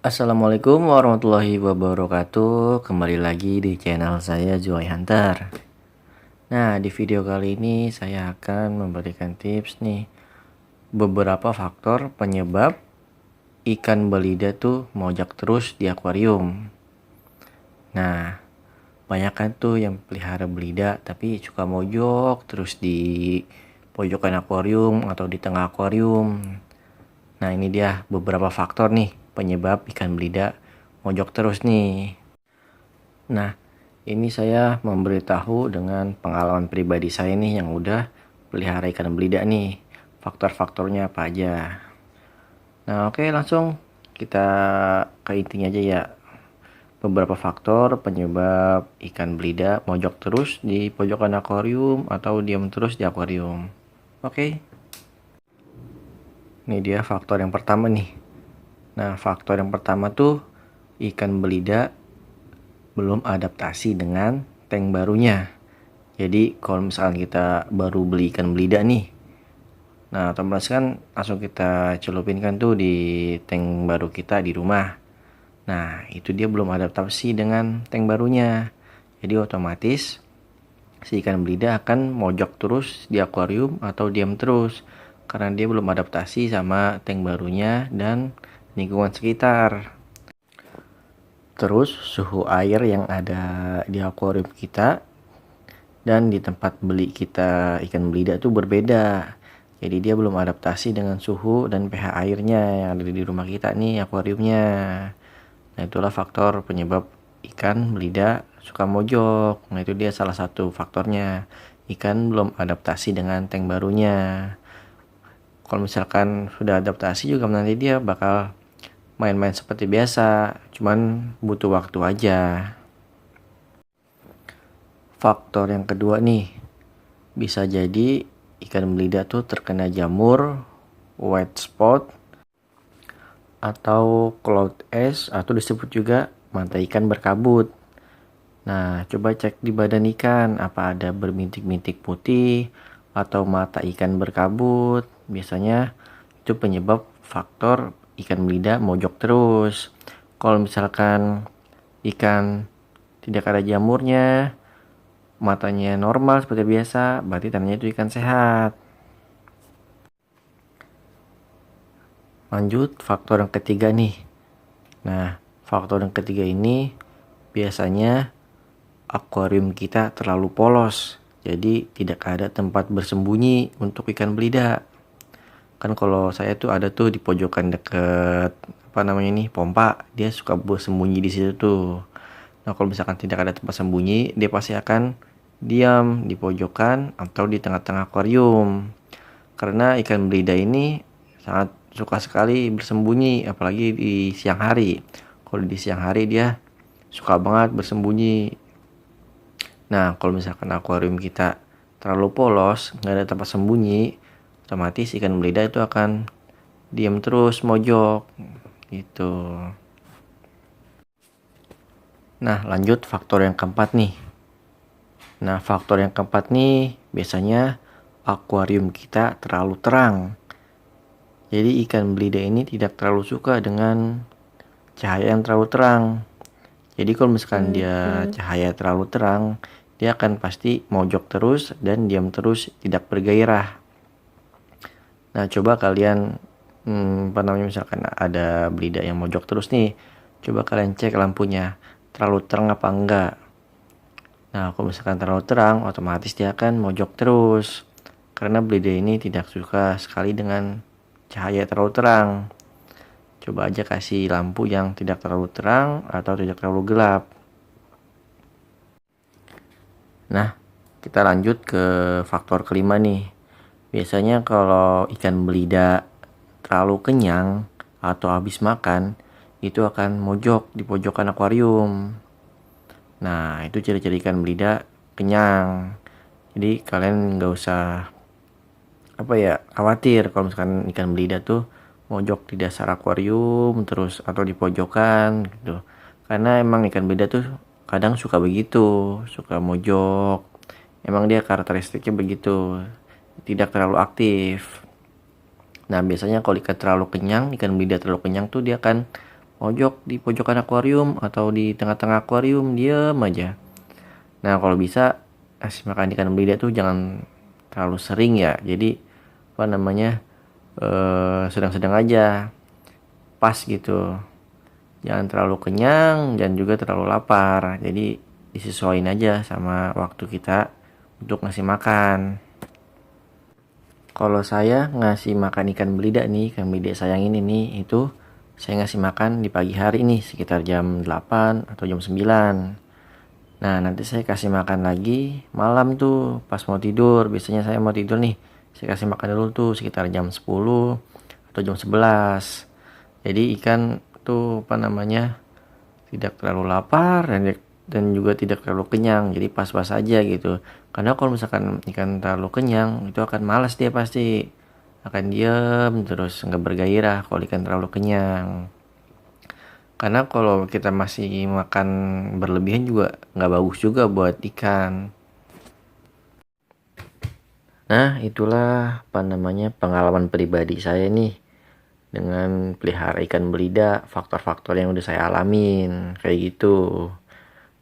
Assalamualaikum warahmatullahi wabarakatuh. Kembali lagi di channel saya Joy Hunter. Nah, di video kali ini saya akan memberikan tips nih, beberapa faktor penyebab ikan belida tuh mojok terus di akuarium. Nah, banyak kan tuh yang pelihara belida tapi suka mojok terus di pojokan akuarium atau di tengah akuarium. Nah, ini dia beberapa faktor nih penyebab ikan belida mojok terus nih. Nah, ini saya memberitahu dengan pengalaman pribadi saya nih yang udah pelihara ikan belida nih. Faktor-faktornya apa aja. Nah, oke, langsung kita ke intinya aja ya. Beberapa faktor penyebab ikan belida mojok terus di pojokan akuarium atau diam terus di akuarium. Oke. Ini dia faktor yang pertama nih. Nah, faktor yang pertama tuh ikan belida belum adaptasi dengan tank barunya. Jadi kalau misalkan kita baru beli ikan belida nih, nah otomatis kan langsung kita celupin kan tuh di tank baru kita di rumah. Nah, itu dia belum adaptasi dengan tank barunya. Jadi otomatis si ikan belida akan mojok terus di akuarium atau diam terus karena dia belum adaptasi sama tank barunya dan lingkungan sekitar. Terus suhu air yang ada di akuarium kita dan di tempat beli kita ikan belida tuh berbeda. Jadi dia belum adaptasi dengan suhu dan pH airnya yang ada di rumah kita nih, akuariumnya. Nah, itulah faktor penyebab ikan belida suka mojok. Nah, itu dia salah satu faktornya. Ikan belum adaptasi dengan tank barunya. Kalau misalkan sudah adaptasi juga nanti dia bakal main-main seperti biasa, cuman butuh waktu aja. Faktor yang kedua nih, bisa jadi ikan belida tuh terkena jamur, white spot, atau cloud ash, atau disebut juga mata ikan berkabut. Nah, coba cek di badan ikan, apa ada berbintik-bintik putih atau mata ikan berkabut. Biasanya itu penyebab faktor ikan belida mojok terus. Kalau misalkan ikan tidak ada jamurnya, matanya normal seperti biasa, berarti tandanya itu ikan sehat. Lanjut faktor yang ketiga nih. Nah, faktor yang ketiga ini biasanya akuarium kita terlalu polos, jadi tidak ada tempat bersembunyi untuk ikan belida. Kan kalau saya tuh ada tuh di pojokan deket pompa, dia suka bersembunyi di situ tuh. Nah, kalau misalkan tidak ada tempat sembunyi, dia pasti akan diam di pojokan atau di tengah-tengah akuarium. Karena ikan belida ini sangat suka sekali bersembunyi, apalagi di siang hari. Kalau di siang hari dia suka banget bersembunyi. Nah, kalau misalkan akuarium kita terlalu polos, nggak ada tempat sembunyi, otomatis ikan belida itu akan diam terus mojok gitu. Nah, lanjut faktor yang keempat nih. Nah, faktor yang keempat nih biasanya akuarium kita terlalu terang. Jadi ikan belida ini tidak terlalu suka dengan cahaya yang terlalu terang. Jadi kalau misalkan dia cahaya terlalu terang, dia akan pasti mojok terus dan diam terus, tidak bergairah. Nah, coba kalian misalkan ada belida yang mojok terus nih, coba kalian cek lampunya terlalu terang apa enggak. Nah, kalau misalkan terlalu terang, otomatis dia akan mojok terus karena belida ini tidak suka sekali dengan cahaya terlalu terang. Coba aja kasih lampu yang tidak terlalu terang atau tidak terlalu gelap. Nah, kita lanjut ke faktor kelima nih. Biasanya kalau ikan belida terlalu kenyang atau habis makan, itu akan mojok di pojokan akuarium. Nah, itu ciri-ciri ikan belida kenyang. Jadi kalian nggak usah khawatir kalau misalkan ikan belida tuh mojok di dasar akuarium terus atau di pojokan gitu. Karena emang ikan belida tuh kadang suka begitu, suka mojok. Emang dia karakteristiknya begitu, tidak terlalu aktif. Nah, biasanya kalau ikan terlalu kenyang, ikan belida terlalu kenyang tuh dia akan mojok di pojokan akuarium atau di tengah-tengah akuarium, diem aja. Nah, kalau bisa kasih makan ikan belida tuh jangan terlalu sering ya. Jadi apa namanya, sedang-sedang aja, pas gitu. Jangan terlalu kenyang dan juga terlalu lapar. Jadi disesuaikan aja sama waktu kita untuk ngasih makan. Kalau saya ngasih makan ikan belida nih, ikan belida sayang ini nih, itu saya ngasih makan di pagi hari nih sekitar jam 8 atau jam 9. Nah, nanti saya kasih makan lagi malam tuh pas mau tidur. Biasanya saya mau tidur nih, saya kasih makan dulu tuh sekitar jam 10 atau jam 11. Jadi ikan tuh apa namanya, tidak terlalu lapar dan juga tidak terlalu kenyang, jadi pas-pas aja gitu. Karena kalau misalkan ikan terlalu kenyang itu akan malas, dia pasti akan diam terus, nggak bergairah kalau ikan terlalu kenyang. Karena kalau kita masih makan berlebihan juga nggak bagus juga buat ikan. Nah, itulah apa namanya pengalaman pribadi saya nih dengan pelihara ikan belida, faktor-faktor yang udah saya alamin kayak gitu.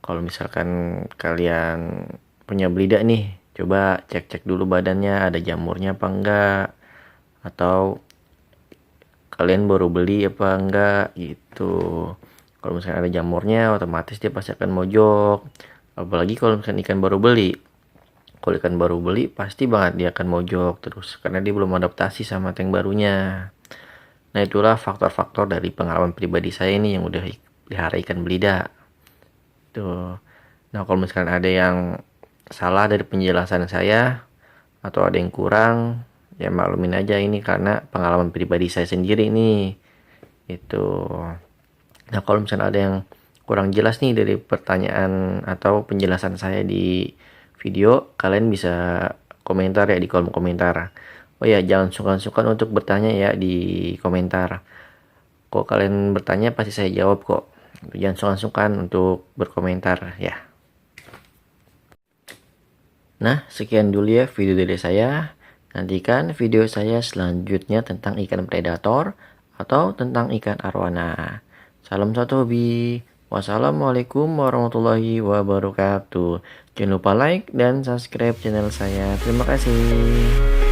Kalau misalkan kalian punya belida nih, coba cek-cek dulu badannya ada jamurnya apa enggak, atau kalian baru beli apa enggak gitu. Kalau misalkan ada jamurnya, otomatis dia pasti akan mojok. Apalagi kalau misalkan ikan baru beli. Kalau ikan baru beli pasti banget dia akan mojok terus karena dia belum adaptasi sama tank barunya. Nah, itulah faktor-faktor dari pengalaman pribadi saya ini yang udah pelihara ikan belida. Tuh. Nah, kalau misalkan ada yang salah dari penjelasan saya atau ada yang kurang, ya maklumin aja, ini karena pengalaman pribadi saya sendiri nih. Itu. Nah, kalau misalkan ada yang kurang jelas nih dari pertanyaan atau penjelasan saya di video, kalian bisa komentar ya di kolom komentar. Oh ya, jangan sungkan-sungkan untuk bertanya ya di komentar. Kok kalian bertanya pasti saya jawab kok. Jangan sungkan-sungkan untuk berkomentar ya. Nah, sekian dulu ya video dari saya. Nantikan video saya selanjutnya tentang ikan predator atau tentang ikan arwana. Salam satu hobi. Wassalamualaikum warahmatullahi wabarakatuh. Jangan lupa like dan subscribe channel saya. Terima kasih.